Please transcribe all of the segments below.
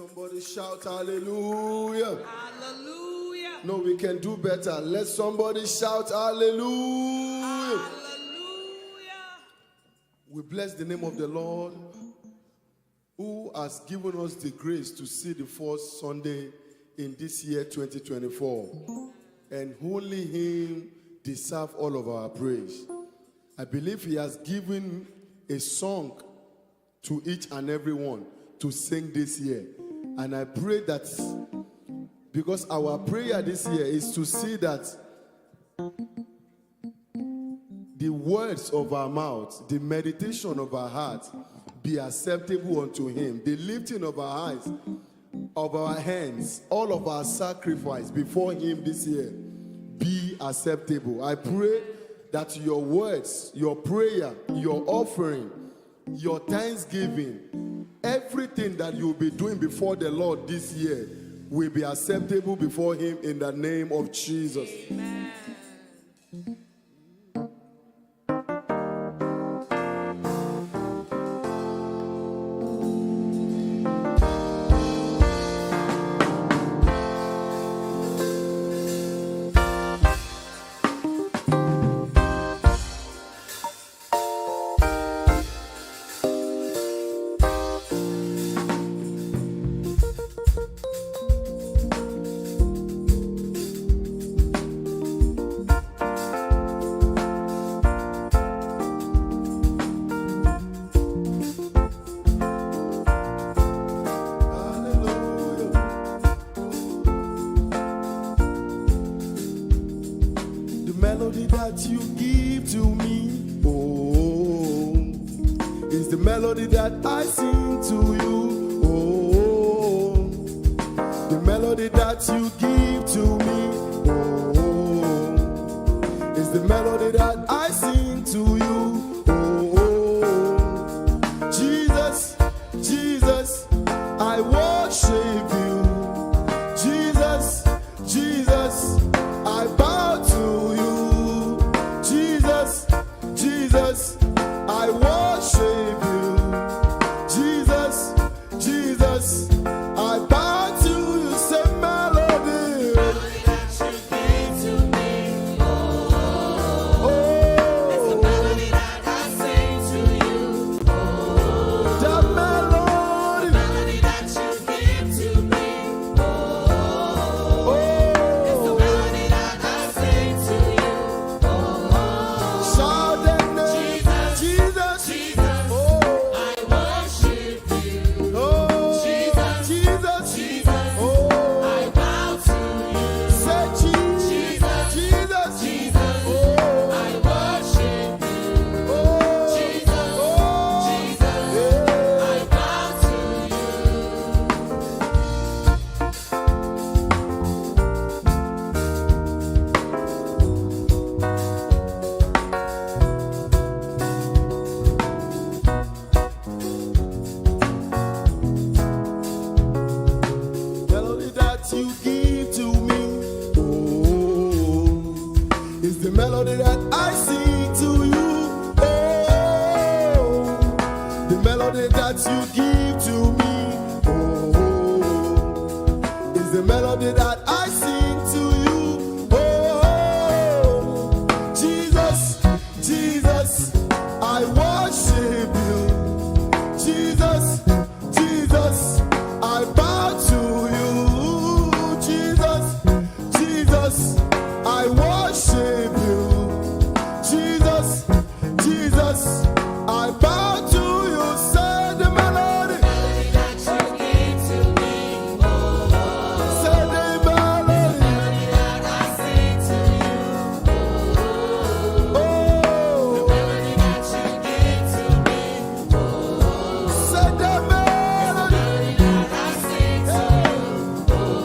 somebody shout hallelujah. Hallelujah. No, we can do better. Let somebody shout hallelujah. Hallelujah. We bless the name of the Lord who has given us the grace to see the first Sunday in this year 2024. And only Him deserves all of our praise. I believe He has given a song to each and every one to sing this year. And I pray that, because our prayer this year is to see that the words of our mouth, the meditation of our heart be acceptable unto Him. The lifting of our eyes, of our hands, all of our sacrifice before Him this year be acceptable. I pray that your words, your prayer, your offering, your thanksgiving, everything that you'll be doing before the Lord this year will be acceptable before Him in the name of Jesus. Amen. Melody that you give to me, oh, is the melody that I sing to you, oh, the melody that you give to me, oh, is the melody that I sing to you, oh, Jesus, Jesus, I worship you, Jesus, Jesus, I bow to you. Jesus, I worship you. Jesus, Jesus, I bow to you. Say melody. Melody that you gave to me, oh, it's the melody that I sing to you, oh, The melody that you give to me, oh, it's the melody that I sing to you, oh, shout that name. Jesus, Jesus, oh, I worship you. oh, Jesus, Jesus, Jesus, oh, I bow to you. say Jesus, Jesus, Jesus, oh, I worship you. oh, Jesus, oh, Jesus, yeah. I bow to you. Melody that you give to me, oh, is the melody that I sing to you, oh, the melody that you give to me, oh, is the melody that I sing to you, oh, Jesus, Jesus, I worship you, Jesus, Jesus, I bow to you, Jesus, Jesus, I worship you, Jesus, Jesus, I bow to you. Say the melody, Melody that you gave to me, oh, say the melody, melody that I sing to you, oh, melody that you gave to me, say the melody, melody that I sing to you,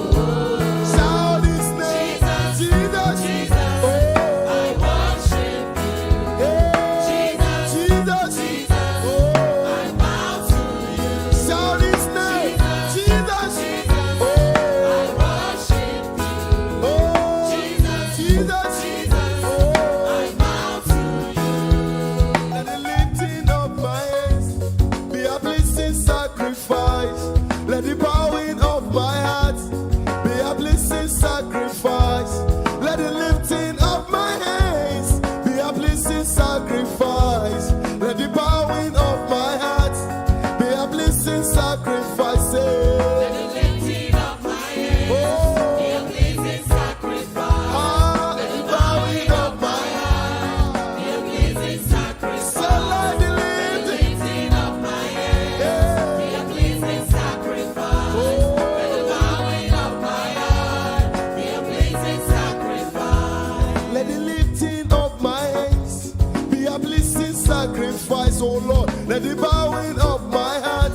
shout His name, Jesus, Jesus, Jesus, oh, I Let the bowing of my heart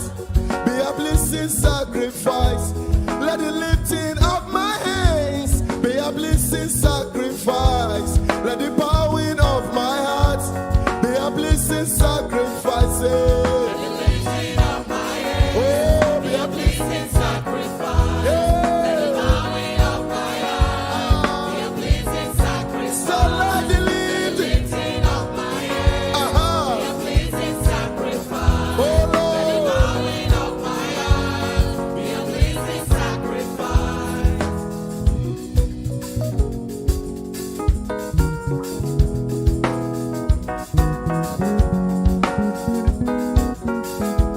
be a blessing sacrifice. Let the lifting of my hands be a blessing sacrifice. Let the bowing of my heart be a blessing sacrifice. Let the lifting of my hands be a blessing sacrifice. Let the bowing of my heart be a blessing sacrifice. So let the Lifting of my hands be a blessing sacrifice. oh Let the Lord, bowing of my heart be a blessing sacrifice.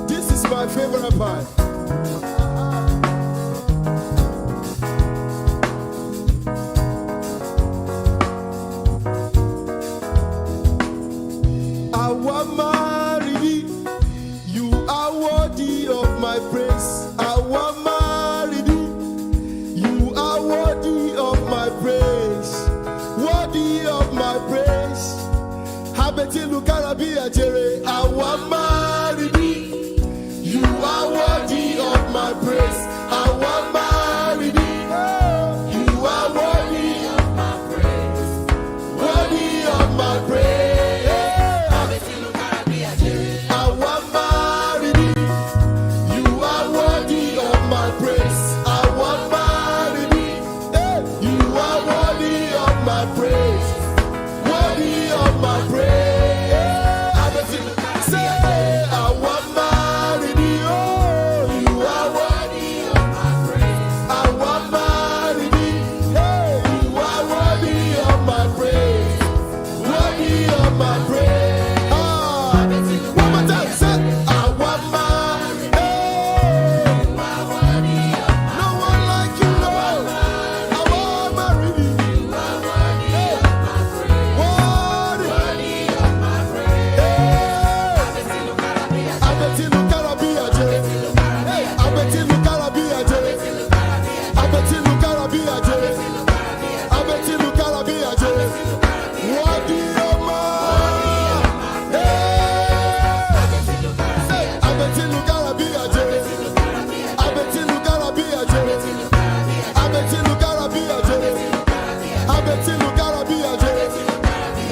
this is my favorite part. I want marry, you are worthy of my praise. I want marry, you are worthy of my praise. Worthy of my praise. Habeti lukarabi ajere. I want marry, you are worthy of my praise. I want marry, you are worthy of my praise. Worthy of my praise. I want married. You are worthy of my praise. I want married. You are worthy of my praise. Worthy of my praise. Say, I want married. Oh, you are worthy of my praise. I want married. Hey, you are worthy of my praise. Worthy of my praise. One more time, say, I want married. No one like you, Lord. I want married. Worthy. I bet you look at a be a jelly. I bet you look at a be a jelly. I bet you look at a be a jelly. I bet you look at a be a jelly. Worthy of my. I bet you look at a be a jelly. I bet you look at a be a jelly. I bet you look at a be a jelly. I bet you look at a be a jelly.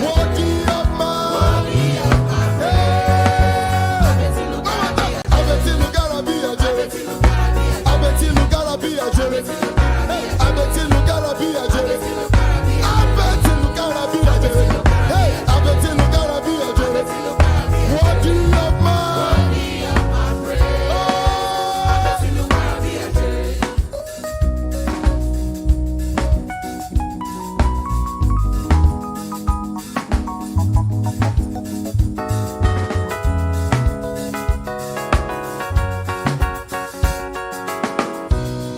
Worthy of my. I bet you look at a be a jelly. I bet you look at a be a jelly. I bet you look at a be a jelly. I bet you look at a be a jelly. Hey, I bet you look at a be a jelly. Worthy of my.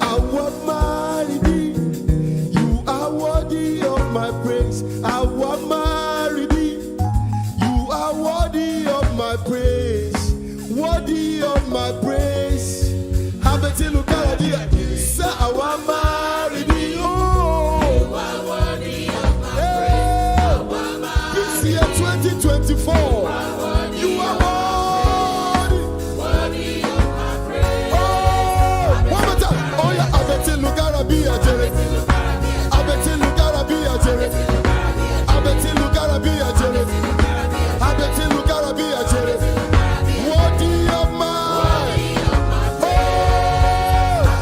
I want married. You are worthy of my praise. I want married. You are worthy of my praise. Worthy of my praise. Habeti lukaradia. Say I want married. Oh, this year 2024. You are worthy. Oh, one more time. Oh yeah, I bet you look at a be a jelly. I bet you look at a be a jelly. I bet you look at a be a jelly. I bet you look at a be a jelly. Worthy of my. Oh,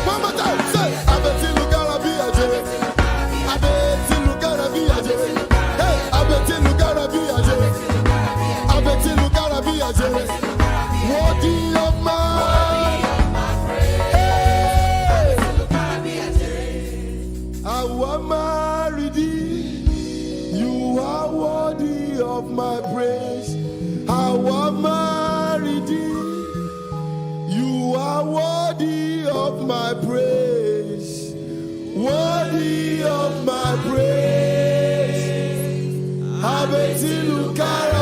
one more time. Say, I bet you look at a be a jelly. I bet you look at a be a jelly. Hey, I bet you look at a be a jelly. I bet you look at a be a jelly. Worthy of my. I want married. You are worthy of my praise. I want married. You are worthy of my praise. Worthy of my praise. I bet you look at